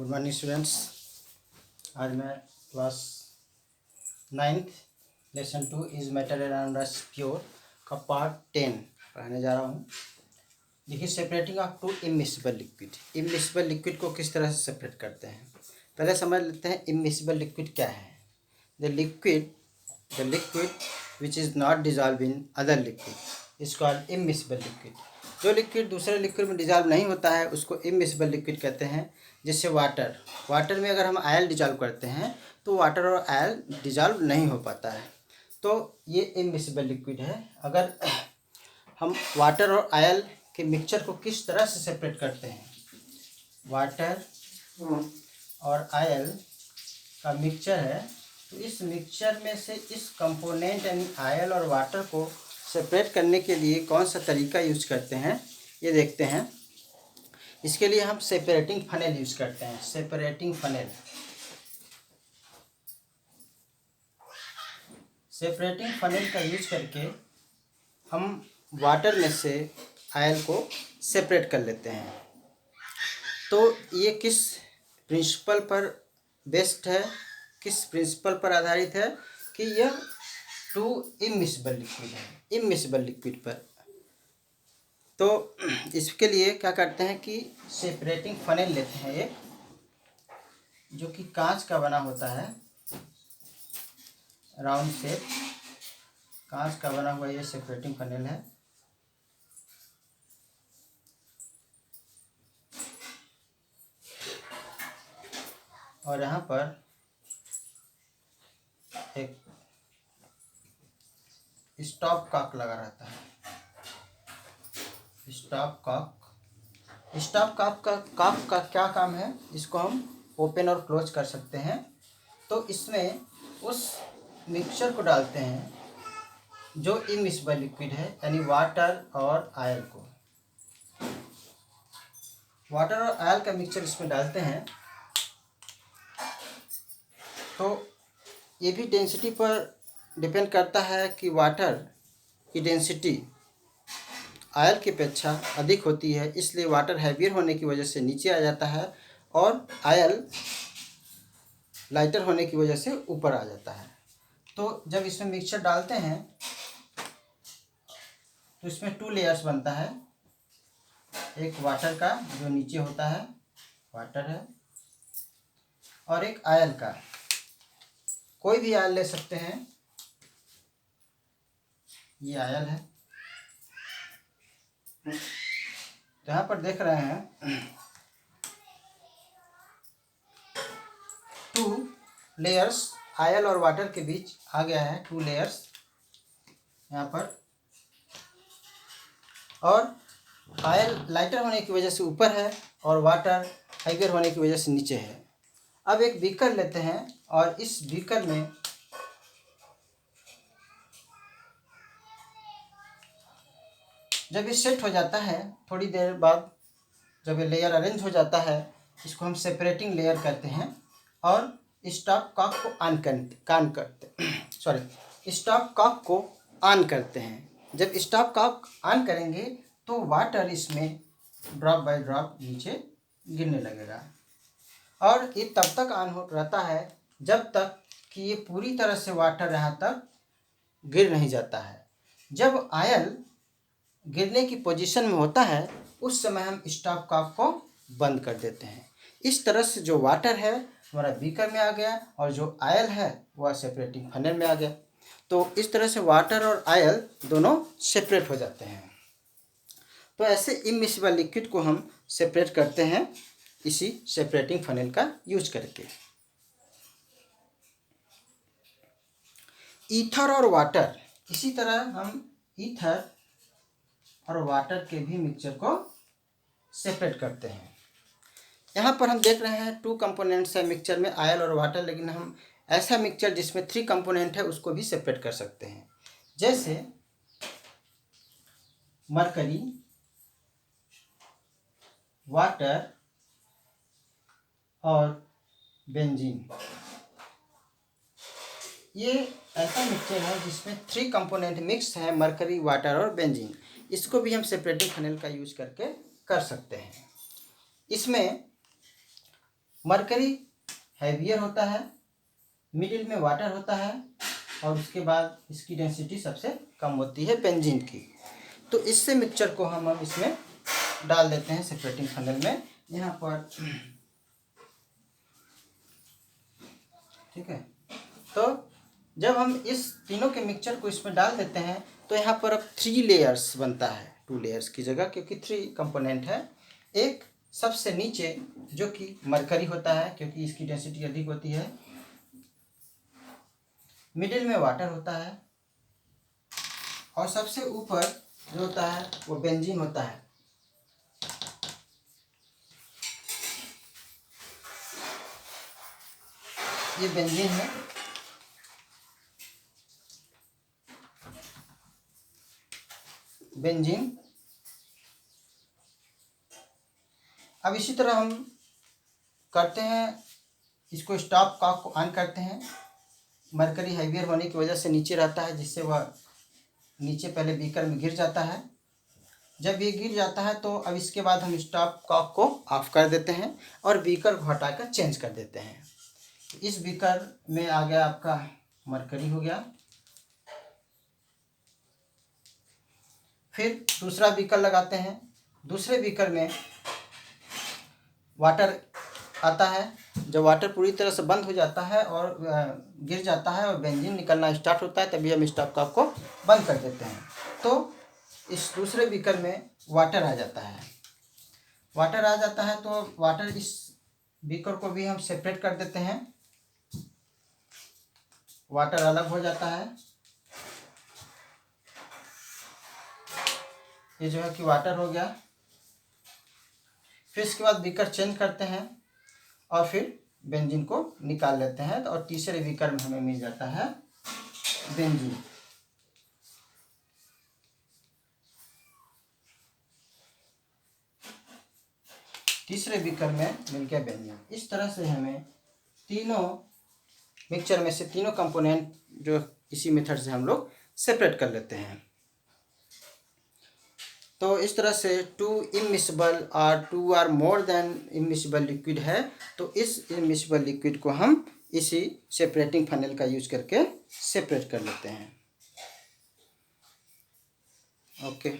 Good morning students. आज मैं class 9th lesson 2 is matter around us pure का part 10 पढ़ाने जा रहा हूँ। देखिए, separating of to immiscible liquid. Immiscible liquid को किस तरह से सेपरेट करते हैं, पहले समझ लेते हैं इमिसिबल लिक्विड क्या है। The liquid which is not dissolve in other liquid is called immiscible liquid. जो लिक्विड दूसरे लिक्विड में डिजॉल्व नहीं होता है उसको इमिसिबल लिक्विड कहते हैं। जैसे वाटर में अगर हम आयल डिजॉल्व करते हैं तो वाटर और आयल डिजॉल्व नहीं हो पाता है, तो ये इमिसिबल लिक्विड है। अगर हम वाटर और आयल के मिक्सचर को किस तरह से सेपरेट करते हैं, वाटर और आयल का मिक्सचर है, तो इस मिक्सचर में से इस कंपोनेंट यानी आयल और वाटर को सेपरेट करने के लिए कौन सा तरीका यूज करते हैं ये देखते हैं। इसके लिए हम सेपरेटिंग फनेल यूज करते हैं। सेपरेटिंग फनेल का यूज करके हम वाटर में से आयल को सेपरेट कर लेते हैं। तो ये किस प्रिंसिपल पर बेस्ड है, किस प्रिंसिपल पर आधारित है कि यह टू इमिसिबल लिक्विड है, इमिसिबल लिक्विड पर। तो इसके लिए क्या करते हैं कि सेपरेटिंग फनेल लेते हैं एक, जो कि कांच का बना होता है, राउंड शेप कांच का बना हुआ ये सेपरेटिंग फनेल है। और यहाँ पर एक स्टॉप कॉक लगा रहता है। स्टॉप कॉक का क्या काम है, इसको हम ओपन और क्लोज कर सकते हैं। तो इसमें उस मिक्सचर को डालते हैं जो इमिसिबल लिक्विड है, यानी वाटर और आयल को। वाटर और आयल का मिक्सचर इसमें डालते हैं तो ये भी डेंसिटी पर डिपेंड करता है कि वाटर की डेंसिटी आयल की अपेक्षा अधिक होती है, इसलिए वाटर हैवियर होने की वजह से नीचे आ जाता है और आयल लाइटर होने की वजह से ऊपर आ जाता है। तो जब इसमें मिक्सचर डालते हैं तो इसमें 2 लेयर्स बनता है। एक वाटर का जो नीचे होता है, वाटर है, और एक आयल का। कोई भी आयल ले सकते हैं, ये आयल है। तो यहाँ पर देख रहे हैं 2 लेयर्स आयल और वाटर के बीच आ गया है, 2 लेयर्स यहाँ पर। और आयल लाइटर होने की वजह से ऊपर है और वाटर हाइगर होने की वजह से नीचे है। अब एक बीकर लेते हैं और इस बीकर में जब ये सेट हो जाता है, थोड़ी देर बाद जब ये लेयर अरेंज हो जाता है, इसको हम सेपरेटिंग लेयर कहते हैं। और स्टॉप कॉक को स्टॉप कॉक को ऑन करते हैं। जब स्टॉप कॉक ऑन करेंगे तो वाटर इसमें ड्रॉप बाय ड्रॉप नीचे गिरने लगेगा। और ये तब तक ऑन हो रहता है जब तक कि ये पूरी तरह से वाटर यहाँ तक गिर नहीं जाता है। जब आयल गिरने की पोजीशन में होता है उस समय हम स्टॉप कॉक को बंद कर देते हैं। इस तरह से जो वाटर है हमारा बीकर में आ गया और जो आयल है वह सेपरेटिंग फनेल में आ गया। तो इस तरह से वाटर और आयल दोनों सेपरेट हो जाते हैं। तो ऐसे इमिसिबल लिक्विड को हम सेपरेट करते हैं इसी सेपरेटिंग फनेल का यूज करके। ईथर और वाटर, इसी तरह हम ईथर और वाटर के भी मिक्सचर को सेपरेट करते हैं। यहाँ पर हम देख रहे हैं 2 कंपोनेंट्स है मिक्सचर में, आयल और वाटर, लेकिन हम ऐसा मिक्सचर जिसमें 3 कंपोनेंट है उसको भी सेपरेट कर सकते हैं। जैसे मरकरी, वाटर और बेंजीन। ये ऐसा मिक्सचर है जिसमें 3 कंपोनेंट मिक्स है, मरकरी, वाटर और बेंजीन। इसको भी हम सेपरेटिंग फनेल का यूज करके कर सकते हैं। इसमें मरकरी हैवियर होता है, मिडिल में वाटर होता है और उसके बाद इसकी डेंसिटी सबसे कम होती है बेंजीन की। तो इससे मिक्सचर को हम इसमें डाल देते हैं सेपरेटिंग फनल में यहाँ पर। ठीक है, तो जब हम इस तीनों के मिक्सचर को इसमें डाल देते हैं तो यहाँ पर अब 3 लेयर्स बनता है, 2 लेयर्स की जगह, क्योंकि 3 कंपोनेंट है। एक सबसे नीचे जो कि मरकरी होता है क्योंकि इसकी डेंसिटी अधिक होती है, मिडिल में वाटर होता है और सबसे ऊपर जो होता है वो बेंजीन होता है। ये बेंजीन है। बेंजीन। अब इसी तरह हम करते हैं, इसको स्टॉप कॉक को ऑन करते हैं। मरकरी हैवियर होने की वजह से नीचे रहता है, जिससे वह नीचे पहले बीकर में गिर जाता है। जब ये गिर जाता है तो अब इसके बाद हम स्टॉप कॉक को ऑफ कर देते हैं और बीकर को हटाकर चेंज कर देते हैं। इस बीकर में आ गया आपका मरकरी हो गया। फिर दूसरा बीकर लगाते हैं। दूसरे बीकर में वाटर आता है। जब वाटर पूरी तरह से बंद हो जाता है और गिर जाता है और बेंजीन निकलना स्टार्ट होता है, तभी हम स्टॉप कॉक को बंद कर देते हैं। तो इस दूसरे बीकर में वाटर आ जाता है। वाटर आ जाता है तो वाटर इस बीकर को भी हम सेपरेट कर देते हैं। वाटर अलग हो जाता है। ये जो है कि वाटर हो गया। फिर इसके बाद बीकर चेंज करते हैं और फिर बेंजीन को निकाल लेते हैं। और तीसरे बीकर में हमें मिल जाता है बेंजीन। तीसरे बीकर में मिल गया बेंजीन। इस तरह से हमें तीनों मिक्सचर में से तीनों कंपोनेंट जो इसी मेथड से हम लोग सेपरेट कर लेते हैं। तो इस तरह से 2 इमिसिबल और 2 are more than immiscible liquid है, तो इस इमिसिबल लिक्विड को हम इसी सेपरेटिंग फनल का यूज करके सेपरेट कर लेते हैं। ओके।